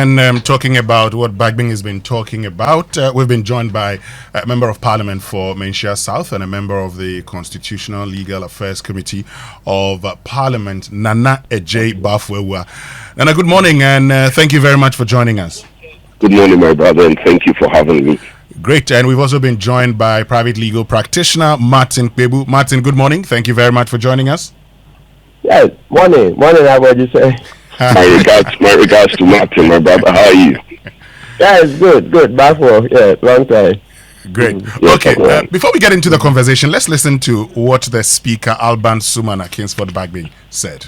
And talking about what Bagbing has been talking about, we've been joined by a member of Parliament for Nhyiaeso South and a member of the Constitutional Legal Affairs Committee of Parliament, Nhyiaeso Bafwewa. Nana, good morning, and thank you very much for joining us. Good morning, my brother, and thank you for having me. Great, and we've also been joined by private legal practitioner Martin Kpebu. Martin, good morning. Thank you very much for joining us. Yes, morning. How would you say? my regards to Martin, my brother. How are you? Yes, good. Back for long time. Great. Okay, before we get into the conversation, let's listen to what the Speaker, Alban Sumana Kingsford Bagbing, said.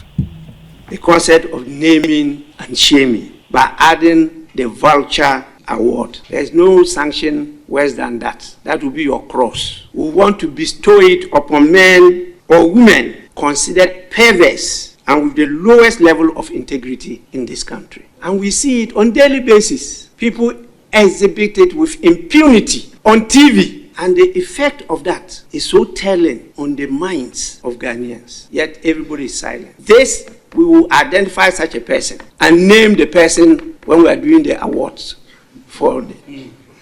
The concept of naming and shaming by adding the vulture award. There's no sanction worse than that. That will be your cross. We want to bestow it upon men or women considered perverse and with the lowest level of integrity in this country. And we see it on daily basis. People exhibit it with impunity on TV. And the effect of that is so telling on the minds of Ghanaians. Yet everybody is silent. This, we will identify such a person and name the person when we are doing the awards for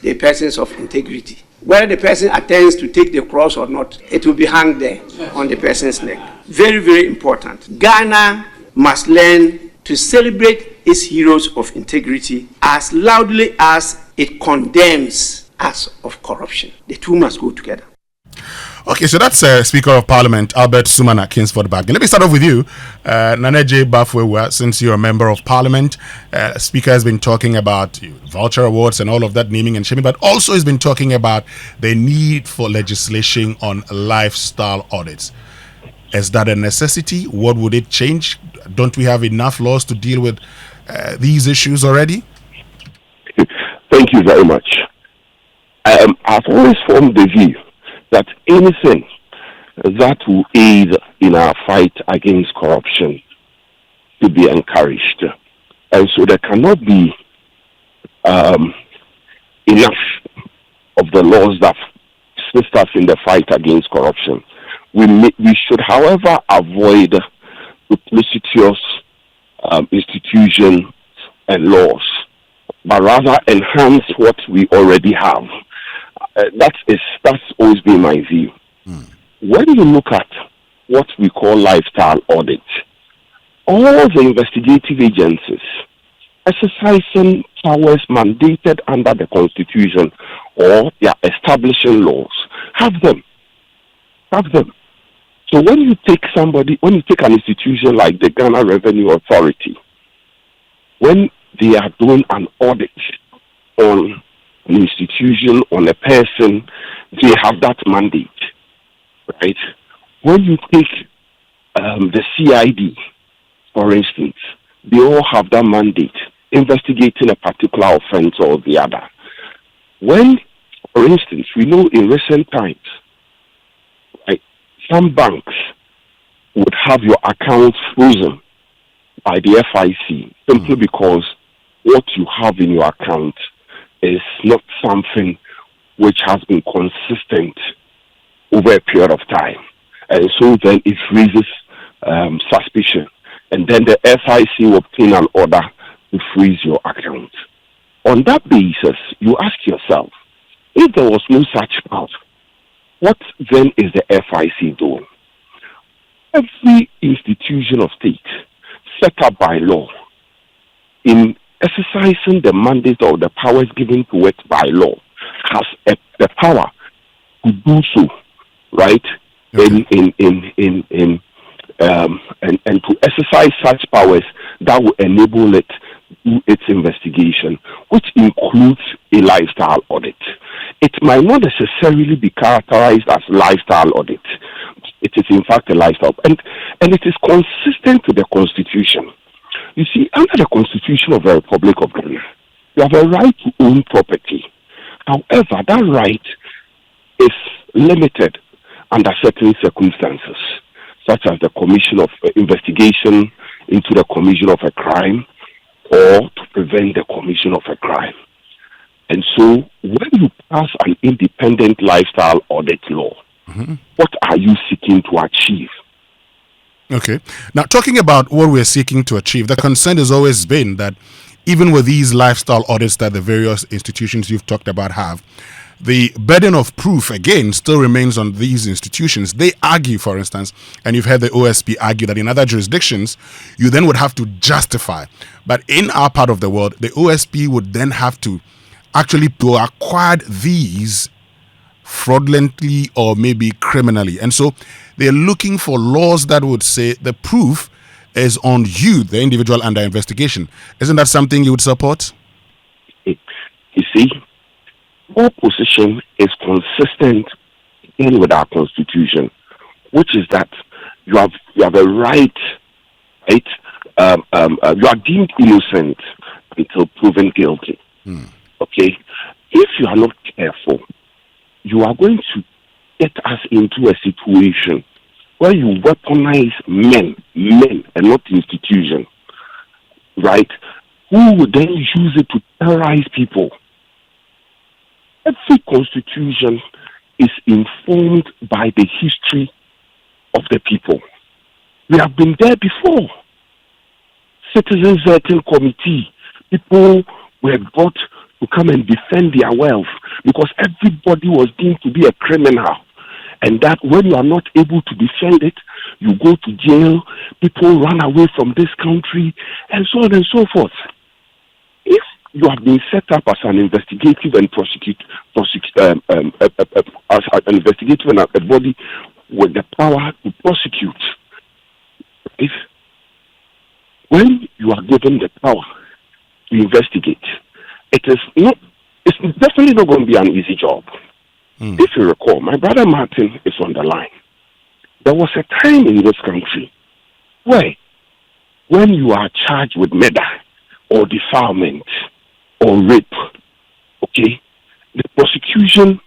the persons of integrity. Whether the person attends to take the cross or not, it will be hung there on the person's neck. Very, very important. Ghana must learn to celebrate its heroes of integrity as loudly as it condemns acts of corruption. The two must go together. Okay, so that's Speaker of Parliament, Albert Sumana Kingsford Bagbing. Let me start off with you, Nhyiaeso Bafwewa, since you're a member of Parliament. Speaker has been talking about vulture awards and all of that, naming and shaming, but also has been talking about the need for legislation on lifestyle audits. Is that a necessity? What would it change? Don't we have enough laws to deal with these issues already? Thank you very much. I've always formed the view that anything that will aid in our fight against corruption to be encouraged. And so there cannot be enough of the laws that assist us in the fight against corruption. We should, however, avoid duplicitous institutions and laws, but rather enhance what we already have. That's always been my view. When you look at what we call lifestyle audit, all the investigative agencies exercising powers mandated under the Constitution or their establishing laws have them. So when you take an institution like the Ghana Revenue Authority, when they are doing an audit on an institution, on a person, they have that mandate, right? When you take the CID, for instance, they all have that mandate, investigating a particular offense or the other. When, for instance, we know in recent times, right, some banks would have your accounts frozen by the FIC simply because what you have in your account is not something which has been consistent over a period of time. And so then it raises suspicion. And then the FIC will obtain an order to freeze your account. On that basis, you ask yourself, if there was no such power, what then is the FIC doing? Every institution of state set up by law in exercising the mandate or the powers given to it by law has the power to do so, right? Okay. And to exercise such powers that will enable it to do its investigation, which includes a lifestyle audit. It might not necessarily be characterized as lifestyle audit. It is in fact a lifestyle, and it is consistent to the Constitution. You see, under the Constitution of the Republic of Ghana, you have a right to own property. However, that right is limited under certain circumstances, such as the commission of investigation into the commission of a crime or to prevent the commission of a crime. And so, when you pass an independent lifestyle audit law, what are you seeking to achieve? Okay. Now, talking about what we're seeking to achieve, the concern has always been that even with these lifestyle audits that the various institutions you've talked about have, the burden of proof again still remains on these institutions. They argue, for instance, and you've heard the OSP argue that in other jurisdictions you then would have to justify, but in our part of the world the OSP would then have to actually to acquire these fraudulently or maybe criminally, and so they're looking for laws that would say the proof is on you, the individual under investigation. Isn't that something you would support? You see, our position is consistent again with our constitution, which is that you have a right, you are deemed innocent until proven guilty. Okay, if you are not careful, you are going to get us into a situation where you weaponize men and not institution, right? Who would then use it to terrorize people? Every constitution is informed by the history of the people. We have been there before. Citizens Vetting Committee, people were brought to come and defend their wealth because everybody was deemed to be a criminal. And that when you are not able to defend it, you go to jail, people run away from this country, and so on and so forth. If you have been set up as an investigative and as an investigative and a body with the power to prosecute, if when you are given the power to investigate, it's definitely not going to be an easy job. If you recall, my brother Martin is on the line. There was a time in this country where when you are charged with murder or defilement or rape, okay, the prosecution,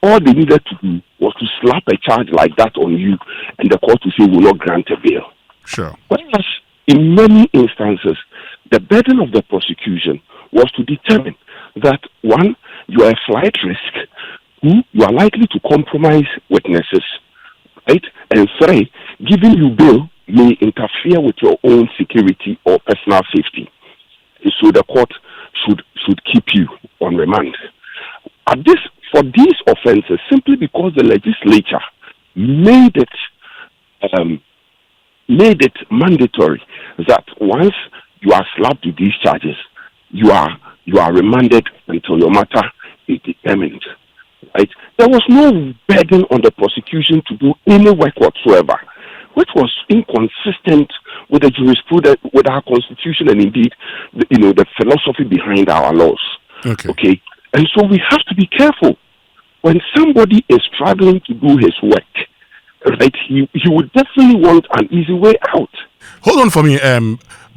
all they needed to do was to slap a charge like that on you and the court to say will not grant a bail. Sure. Whereas in many instances, the burden of the prosecution was to determine that, one, you are a flight risk, two, you are likely to compromise witnesses, right? And three, giving you bail may interfere with your own security or personal safety. So the court should keep you on remand. For these offenses, simply because the legislature made it mandatory that once you are slapped with these charges, you are remanded until your matter is determined. Right? There was no burden on the prosecution to do any work whatsoever, which was inconsistent with the jurisprudence, with our constitution, and indeed, the philosophy behind our laws. Okay, and so we have to be careful when somebody is struggling to do his work. Right, he would definitely want an easy way out. Hold on for me,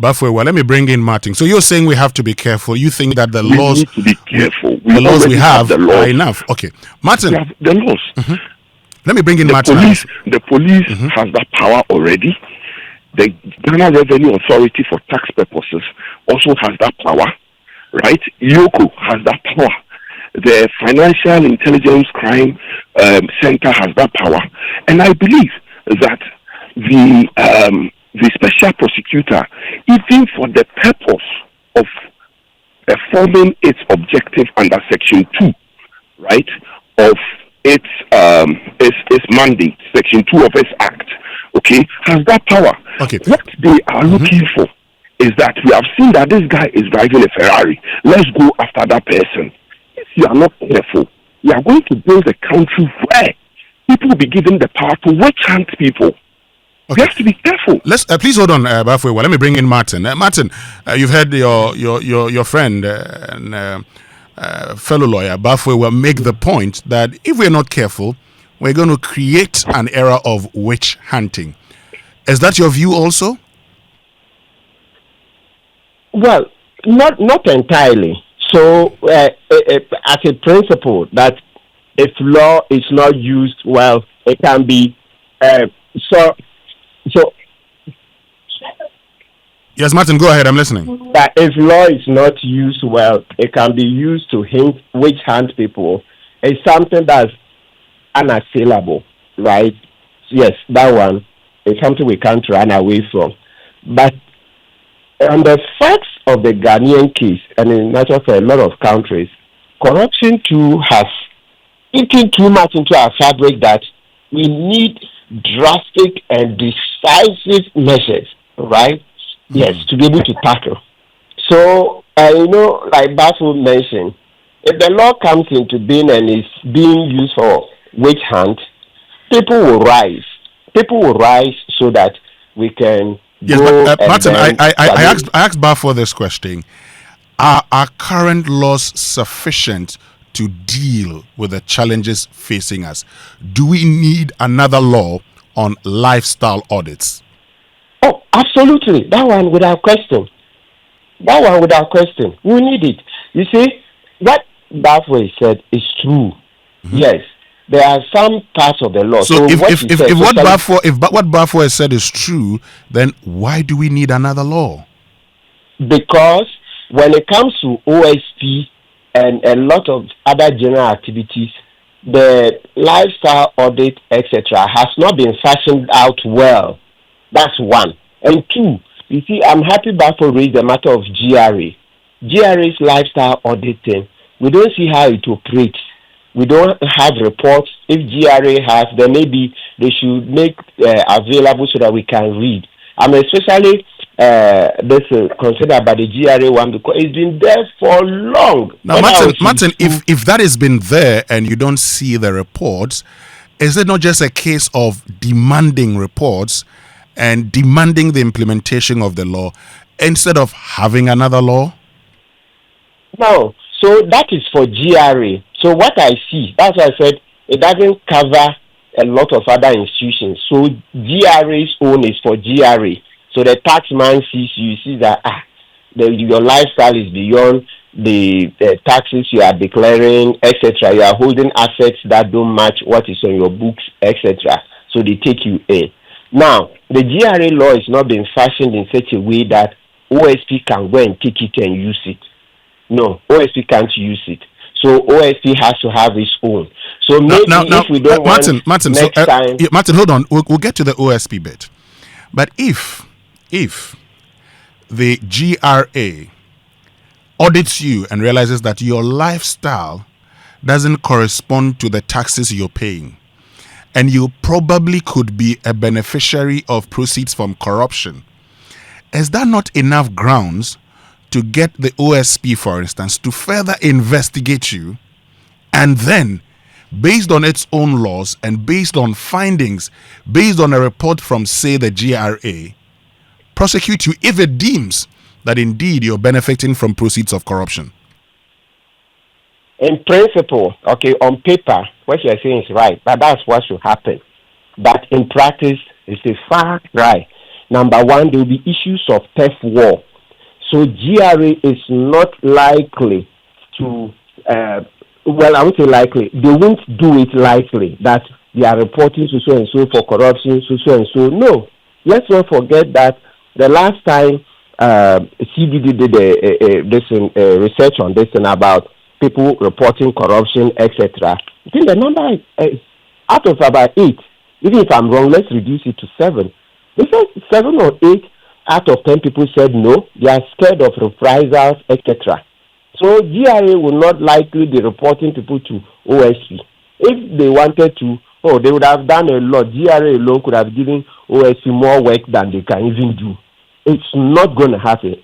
Bafwe. Well, let me bring in Martin. So you're saying we have to be careful. You think that the laws need to be careful. The laws we have are enough. Okay, Martin. We have the laws. Let me bring in Martin. The police has that power already. The Ghana Revenue Authority for tax purposes also has that power. Right? Yoko has that power. The Financial Intelligence Crime Center has that power, and I believe that the special prosecutor, even for the purpose of performing its objective under Section 2, right, of its mandate, Section 2 of its Act, okay, has that power. Okay. What they are looking for is that we have seen that this guy is driving a Ferrari. Let's go after that person. If you are not careful, we are going to build a country where people will be given the power to witch hunt people. Okay. We have to be careful. Let's please hold on, Bafwe. Well, let me bring in Martin. Martin, you've heard your friend and fellow lawyer Bafwe will make the point that if we're not careful, we're going to create an era of witch hunting. Is that your view also? Well, not entirely. So, as a principle, that if law is not used well, it can be so. Yes, Martin, go ahead. I'm listening. That if law is not used well, it can be used to witch hunt people. It's something that's unassailable, right? Yes, that one is something we can't run away from. But on the facts of the Ghanaian case, and in natural for a lot of countries, corruption too has eaten too much into our fabric that we need drastic and decisive measures, right? Yes, to be able to tackle. So, like Bafu mentioned, if the law comes into being and is being used for witch hunt, people will rise. People will rise so that we can. Yes, but Martin, I asked Bafu this question: Are our current laws sufficient to deal with the challenges facing us? Do we need another law on lifestyle audits? Oh, absolutely. That one without question. We need it. You see, what Bafu said is true. Mm-hmm. Yes, there are some parts of the law. So if what Bafu has said is true, then why do we need another law? Because when it comes to OSP and a lot of other general activities, the lifestyle audit, etc., has not been fashioned out well. That's one. And two, you see, I'm happy Bafu raised the matter of GRA. GRA's lifestyle auditing, we don't see how it operates. We don't have reports. If GRA has, then maybe they should make available so that we can read. I'm especially considered by the GRA one because it's been there for long. Now, Martin, if that has been there and you don't see the reports, is it not just a case of demanding reports and demanding the implementation of the law instead of having another law? No. So that is for GRA. So what I see, that's why I said it doesn't cover a lot of other institutions. So GRA's own is for GRA. So the taxman sees you, see that your lifestyle is beyond the taxes you are declaring, etc. You are holding assets that don't match what is on your books, etc. So they take you in. Now, the GRA law is not being fashioned in such a way that OSP can go and take it and use it. No, OSP can't use it. So OSP has to have its own. So maybe if we don't Martin, next time... Martin, hold on. We'll get to the OSP bit. But if the GRA audits you and realizes that your lifestyle doesn't correspond to the taxes you're paying, and you probably could be a beneficiary of proceeds from corruption, is that not enough grounds to get the OSP, for instance, to further investigate you, and then, based on its own laws and based on findings, based on a report from, say, the GRA, prosecute you if it deems that indeed you're benefiting from proceeds of corruption? In principle, okay, on paper, what you're saying is right, but that's what should happen. But in practice, it's a far cry. Number one, there will be issues of theft war. So GRA is not likely to, I would say likely, they won't do it likely that they are reporting so and so for corruption, so and so. No, let's not forget that the last time CBD did research on this and about people reporting corruption, etc. I think the number is out of about 8. Even if I'm wrong, let's reduce it to 7. They said 7 or 8 out of 10 people said no, they are scared of reprisals, etc. So GRA will not likely be reporting people to OSP. If they wanted to, they would have done a lot. GRA alone could have given OSP more work than they can even do. It's not going to happen,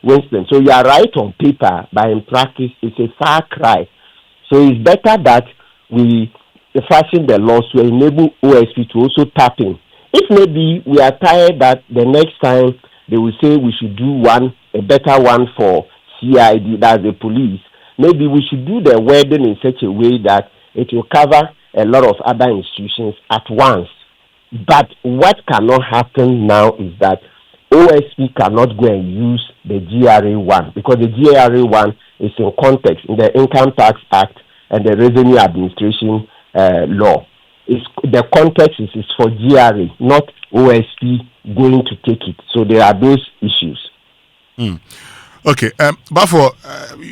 Winston. So you are right on paper, but in practice, it's a far cry. So it's better that we fashion the laws to enable OSP to also tap in. If maybe we are tired that the next time they will say we should do a better one for CID, that's the police, maybe we should do the wording in such a way that it will cover a lot of other institutions at once. But what cannot happen now is that OSP cannot go and use the GRA one, because the GRA one is in context in the Income Tax Act and the Revenue Administration law. The context is for GRA, not OSP going to take it. So there are those issues. Okay, Bafu,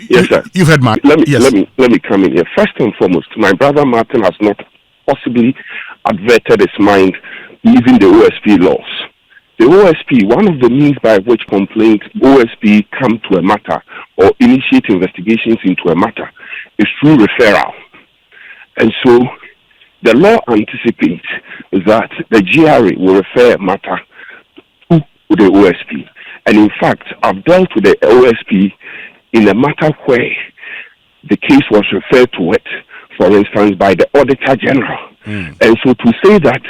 yes, sir. You've heard Martin. Let me come in here. First and foremost, my brother Martin has not possibly adverted his mind leaving the OSP laws. The OSP, one of the means by which complaints OSP come to a matter or initiate investigations into a matter is through referral. And so the law anticipates that the GRA will refer a matter to the OSP. And in fact, I've dealt with the OSP in a matter where the case was referred to it, for instance, by the Auditor General. And so to say that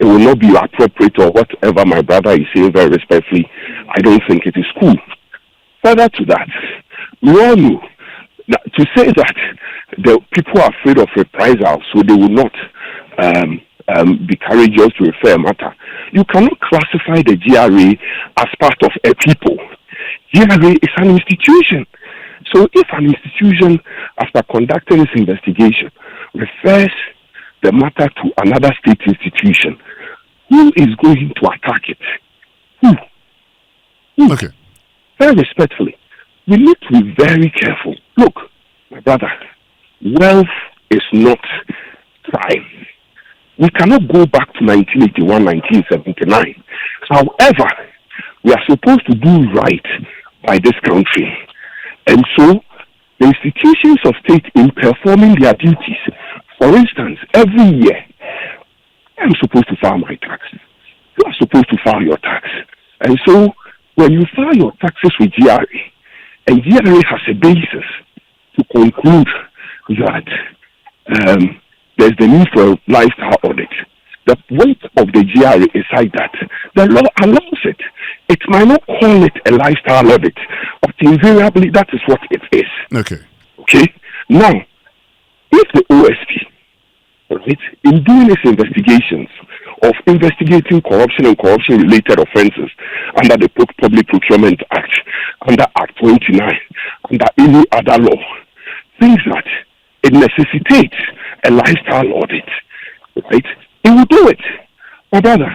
it will not be appropriate or whatever my brother is saying very respectfully, I don't think it is cool. Further to that, we all know that to say that the people are afraid of reprisal, so they will not be courageous to refer a matter. You cannot classify the GRA as part of a people. GRA is an institution. So if an institution, after conducting its investigation, refers the matter to another state institution, who is going to attack it? Who? Okay. Very respectfully, we need to be very careful. Look, my brother, wealth is not crime. We cannot go back to 1981, 1979. However, we are supposed to do right by this country. And so, the institutions of state in performing their duties, for instance, every year, I'm supposed to file my tax. You are supposed to file your tax. And so, when you file your taxes with GRA, and GRA has a basis to conclude that there's the need for a lifestyle audit, the weight of the GRA is like that. The law allows it. It might not call it a lifestyle audit, but invariably that is what it is. Okay? Now, if the OSP, right, in doing its investigations of investigating corruption and corruption-related offences under the Public Procurement Act, under Act 29, under any other law, things that it necessitates a lifestyle audit, right? It will do it. My brother,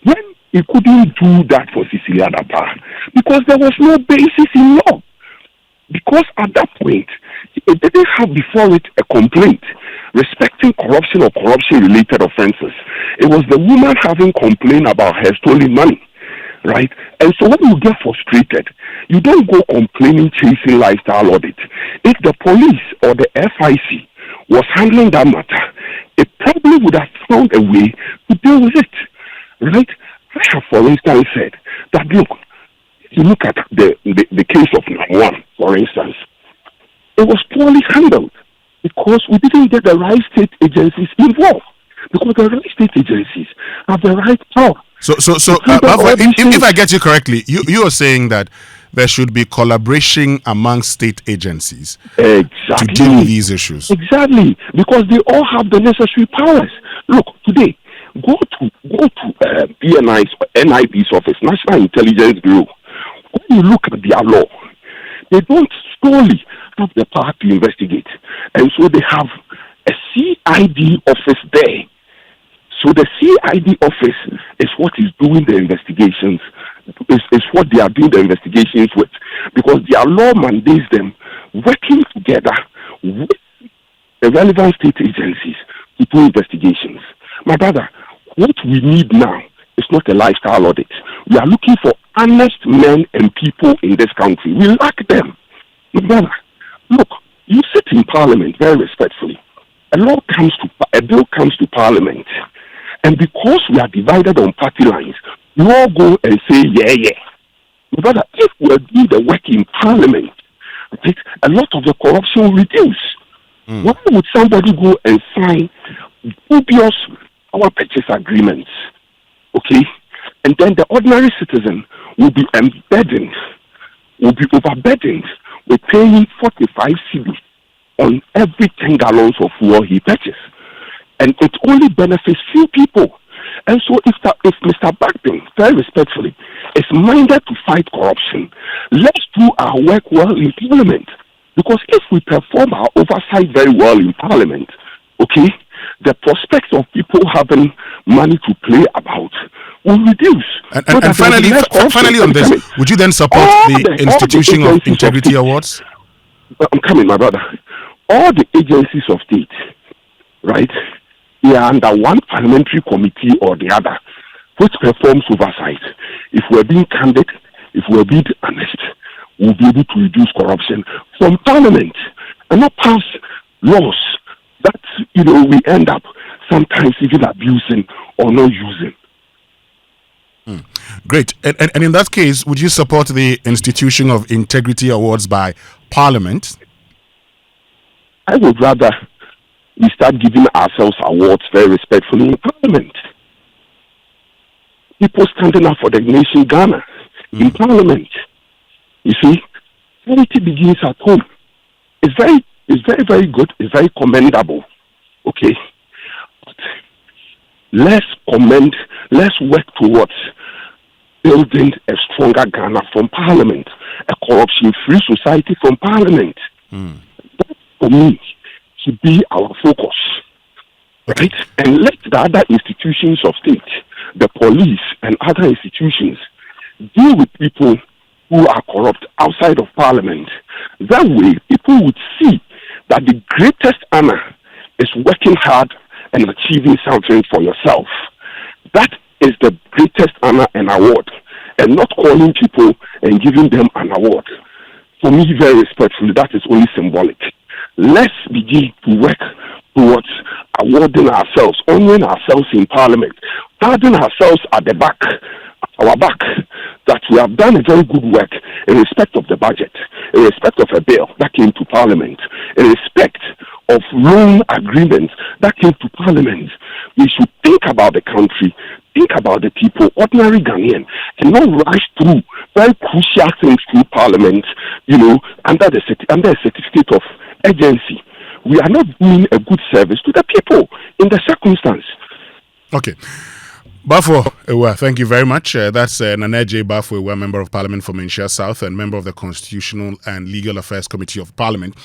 when it couldn't do that for Cecilia Dapa, because there was no basis in law. Because at that point, it didn't have before it a complaint respecting corruption or corruption-related offences. It was the woman having complained about her stolen money, right? And so when you get frustrated, you don't go complaining, chasing lifestyle audit. If the police or the FIC was handling that matter, it probably would have found a way to deal with it, right? I have, for instance, said that, look, you look at the case of number one, for instance, it was poorly handled because we didn't get the right state agencies involved. Because the right state agencies have the right power. So, if I get you correctly, you are saying that there should be collaboration among state agencies to deal with these issues. Exactly, because they all have the necessary powers. Look, today, go to NIB's office, National Intelligence Bureau. When you look at their law, they don't solely have the power to investigate. And so they have a CID office there. So the CID office is what is doing the investigations, is what they are doing the investigations with. Because their law mandates them working together with the relevant state agencies to do investigations. My brother, what we need now is not a lifestyle audit. We are looking for honest men and people in this country. We lack them. My brother, look, you sit in Parliament very respectfully. A bill comes to Parliament, and because we are divided on party lines, we all go and say, yeah. My brother, if we are doing the work in Parliament, right, a lot of the corruption will reduce. Why would somebody go and sign dubious power purchase agreements? Okay? And then the ordinary citizen will be overburdened with paying 45 cedis on every 10 gallons of fuel he purchases. And it only benefits few people. And so if Mr. Backbin, very respectfully, is minded to fight corruption, let's do our work well in Parliament. Because if we perform our oversight very well in Parliament, okay, the prospects of people having money to play about will reduce. And finally on this, would you then support the institution of integrity awards? I'm coming, my brother. All the agencies of state, right, they are under one parliamentary committee or the other. which performs oversight. If we're being candid, if we're being honest, we'll be able to reduce corruption from Parliament and not pass laws that, we end up sometimes even abusing or not using. Great. And in that case, would you support the institution of integrity awards by Parliament? I would rather we start giving ourselves awards very respectfully in Parliament. People standing up for the nation Ghana in Parliament. You see, charity begins at home. It's very, very good. It's very commendable. Okay. But let's work towards building a stronger Ghana from Parliament, a corruption-free society from Parliament. That, for me, should be our focus. Right? And let the other institutions of state, the police and other institutions, deal with people who are corrupt outside of Parliament. That way, people would see that the greatest honor is working hard and achieving something for yourself. That is the greatest honor and award, and not calling people and giving them an award. For me, very respectfully, that is only symbolic. Let's begin to work towards awarding ourselves, honoring ourselves in Parliament, guarding ourselves at the back, our back, that we have done a very good work in respect of the budget, in respect of a bill that came to Parliament, in respect of loan agreements that came to Parliament. We should think about the country, think about the people, ordinary Ghanaian, and not rush through very crucial things through Parliament, under a certificate of urgency. We are not doing a good service to the people in the circumstance. Okay. Bafo Ewa, thank you very much. That's Nhyiaeso Bafo Ewa, Member of Parliament for Nhyiaeso South and Member of the Constitutional and Legal Affairs Committee of Parliament.